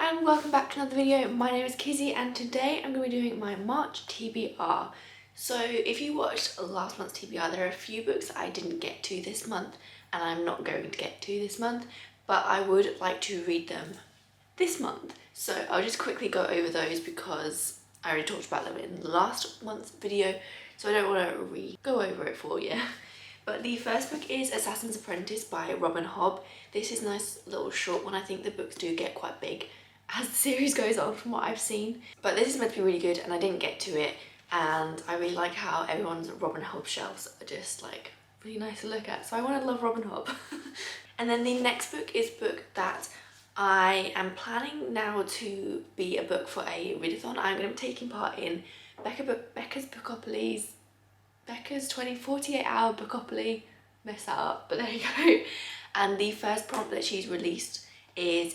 and welcome back to another video. My name is Kizzy and today I'm going to be doing my March TBR. So if you watched last month's TBR, there are a few books I didn't get to this month and I'm not going to get to this month, but I would like to read them this month. So I'll just quickly go over those because I already talked about them in last month's video, so I don't want to go over it for you. But the first book is Assassin's Apprentice by Robin Hobb. This is a nice little short one. I think the books do get quite big as the series goes on from what I've seen. But this is meant to be really good and I didn't get to it. And I really like how everyone's Robin Hobb shelves are just like really nice to look at. So I want to love Robin Hobb. And then the next book is a book that I am planning now to be a book for a readathon. I'm going to be taking part in Becca's Bookopoly's 48-hour Bookopoly, mess that up, but there you go. And the first prompt that she's released is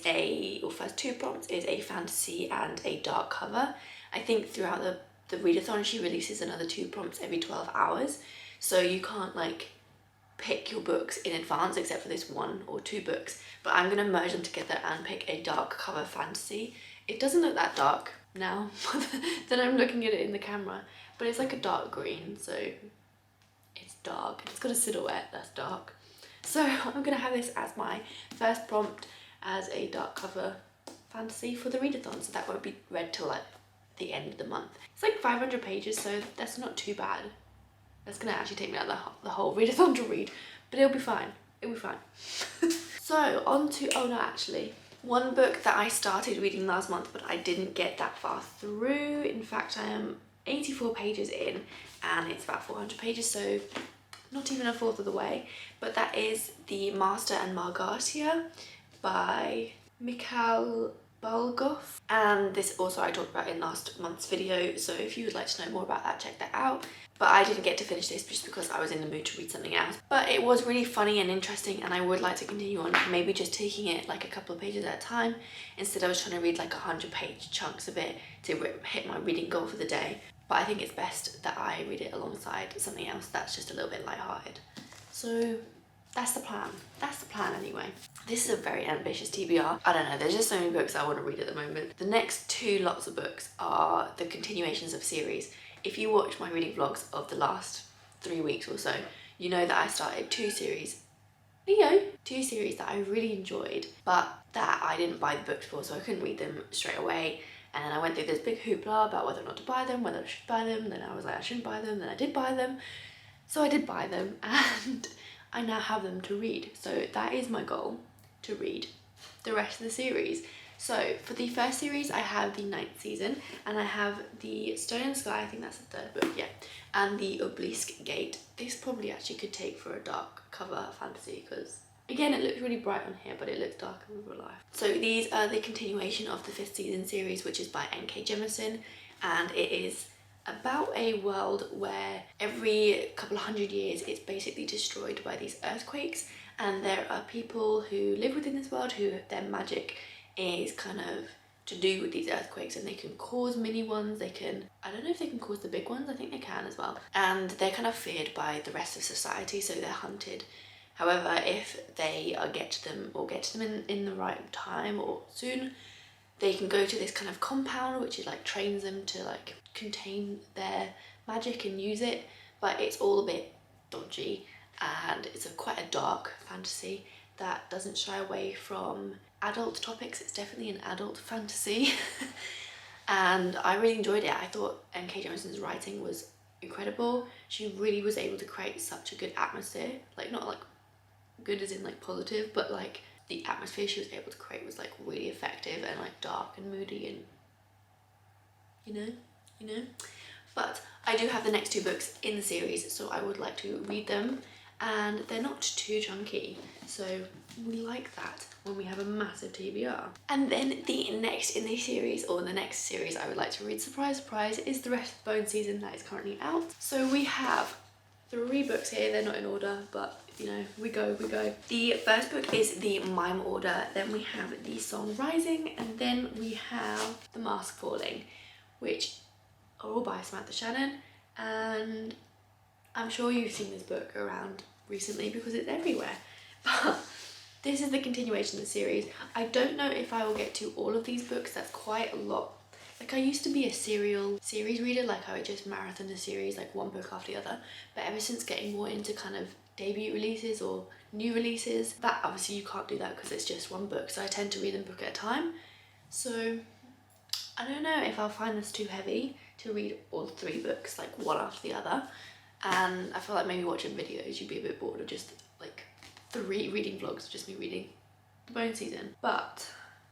first two prompts is a fantasy and a dark cover. I think throughout the readathon she releases another 2 prompts every 12 hours, so you can't like pick your books in advance except for this 1 or 2 books, but I'm gonna merge them together and pick a dark cover fantasy. It doesn't look that dark now that I'm looking at it in the camera, but it's like a dark green, so it's dark. It's got a silhouette that's dark. So I'm gonna have this as my first prompt as a dark cover fantasy for the readathon, so that won't be read till like the end of the month. It's like 500 pages, so that's not too bad. That's gonna actually take me out the whole readathon to read, but it'll be fine. It'll be fine. So on to, oh no, actually, one book that I started reading last month, but I didn't get that far through. In fact, I am 84 pages in and it's about 400 pages, so not even a fourth of the way, but that is The Master and Margarita by Mikhail Bulgakov, and this also I talked about in last month's video, so if you would like to know more about that, check that out. But I didn't get to finish this just because I was in the mood to read something else. But it was really funny and interesting and I would like to continue on, maybe just taking it like a couple of pages at a time. Instead I was trying to read like 100-page chunks of it to hit my reading goal for the day. But I think it's best that I read it alongside something else that's just a little bit lighthearted. So that's the plan. That's the plan anyway. This is a very ambitious TBR. I don't know, there's just so many books I want to read at the moment. The next 2 lots of books are the continuations of series. If you watch my reading vlogs of the last 3 weeks or so, you know that I started 2 series. Two series that I really enjoyed, but that I didn't buy the books for, so I couldn't read them straight away. And then I went through this big hoopla about whether or not to buy them, whether I should buy them, then I was like I shouldn't buy them, then I did buy them. So I did buy them and I now have them to read. So that is my goal, to read the rest of the series. So for the first series I have the 9th season and I have the Stone and Sky, I think that's the 3rd book, yeah, and the Obelisk Gate. This probably actually could take for a dark cover fantasy because again, it looks really bright on here, but it looks darker in real life. So these are the continuation of the 5th season series, which is by N.K. Jemisin, and it is about a world where every couple of 100 years it's basically destroyed by these earthquakes, and there are people who live within this world who their magic is kind of to do with these earthquakes, and they can cause mini ones, they can, I don't know if they can cause the big ones, I think they can as well, and they're kind of feared by the rest of society, so they're hunted. However, if they get to them in the right time or soon, they can go to this kind of compound which is like trains them to like contain their magic and use it, but it's all a bit dodgy and it's quite a dark fantasy that doesn't shy away from adult topics. It's definitely an adult fantasy and I really enjoyed it. I thought N.K. Jemisin's writing was incredible. She really was able to create such a good atmosphere, like not like good as in like positive, but like the atmosphere she was able to create was like really effective and like dark and moody and you know. But I do have the next 2 books in the series, so I would like to read them, and they're not too chunky, so we like that when we have a massive TBR. And then the next in the series, or the next series I would like to read, surprise surprise, is the rest of the Bone season that is currently out. So we have 3 books here, they're not in order, but you know, we go. The first book is the Mime Order, then we have the Song Rising, and then we have the Mask Falling, which are all by Samantha Shannon, and I'm sure you've seen this book around recently because it's everywhere. But This is the continuation of the series. I don't know if I will get to all of these books. That's quite a lot. Like, I used to be a series reader, like I would just marathon the series, like one book after the other. But ever since getting more into kind of debut releases or new releases, that obviously you can't do that because it's just one book. So I tend to read them book at a time. So I don't know if I'll find this too heavy to read all 3 books, like one after the other. And I feel like maybe watching videos, you'd be a bit bored of just like 3 reading vlogs of just me reading the Bone Season. But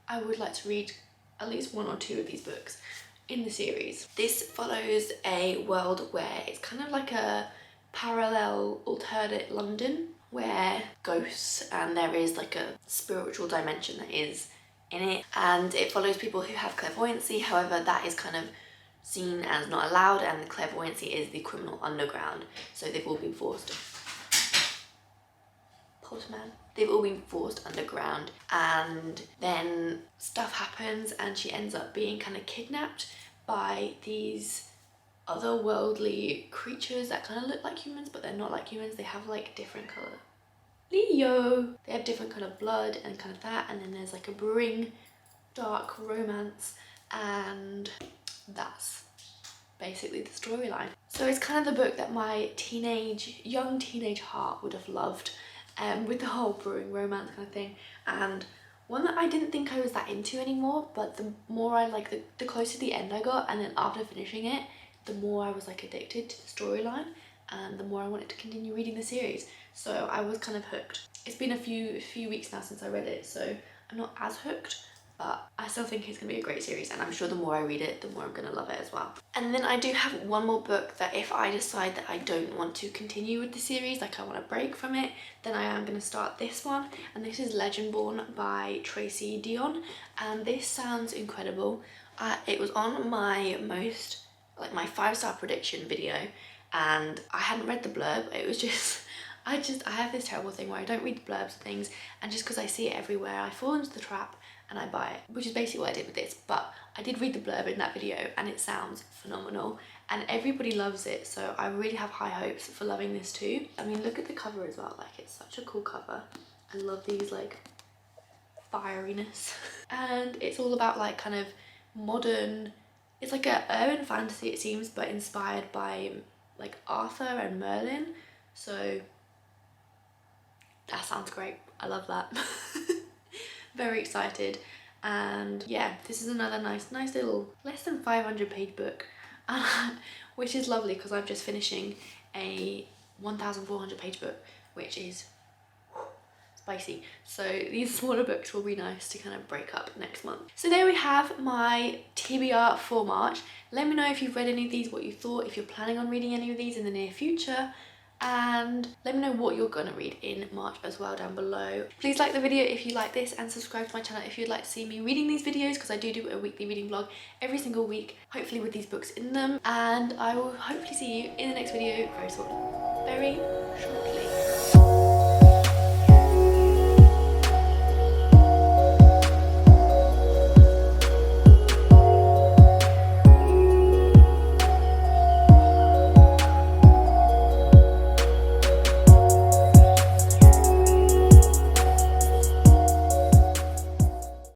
I would like to read at least 1 or 2 of these books in the series. This follows a world where it's kind of like a parallel alternate London where ghosts and there is like a spiritual dimension that is in it, and it follows people who have clairvoyancy. However, that is kind of seen as not allowed, and the clairvoyancy is the criminal underground, so they've all been forced. Postman. They've all been forced underground, and then stuff happens and she ends up being kind of kidnapped by these otherworldly creatures that kind of look like humans, but they're not like humans. They have like different colour. Leo! They have different kind of blood and kind of that, and then there's like a brewing dark romance, and that's basically the storyline. So it's kind of the book that my young teenage heart would have loved, with the whole brewing romance kind of thing, and one that I didn't think I was that into anymore, but the more I the closer to the end I got, and then after finishing it, the more I was like addicted to the storyline, and the more I wanted to continue reading the series. So I was kind of hooked. It's been a few weeks now since I read it, so I'm not as hooked, but I still think it's gonna be a great series, and I'm sure the more I read it, the more I'm gonna love it as well. And then I do have one more book that if I decide that I don't want to continue with the series, like I want to break from it, then I am gonna start this one, and this is Legendborn by Tracy Dion, and this sounds incredible. It was on my my 5-star prediction video, and I hadn't read the blurb. It was just I have this terrible thing where I don't read the blurbs of things, and just because I see it everywhere, I fall into the trap and I buy it, which is basically what I did with this. But I did read the blurb in that video and it sounds phenomenal, and everybody loves it, so I really have high hopes for loving this too. I mean, look at the cover as well, like it's such a cool cover. I love these like fieriness and it's all about like kind of modern, it's like a urban fantasy it seems, but inspired by like Arthur and Merlin, so that sounds great. I love that. Very excited. And yeah, this is another nice little less than 500 page book, which is lovely because I'm just finishing a 1,400 page book, which is spicy. So these smaller books will be nice to kind of break up next month. So there we have my TBR for March. Let me know if you've read any of these, what you thought, if you're planning on reading any of these in the near future, and let me know what you're gonna read in March as well down below. Please like the video if you like this, and subscribe to my channel if you'd like to see me reading these videos, because I do a weekly reading vlog every single week, hopefully with these books in them, and I will hopefully see you in the next video very shortly.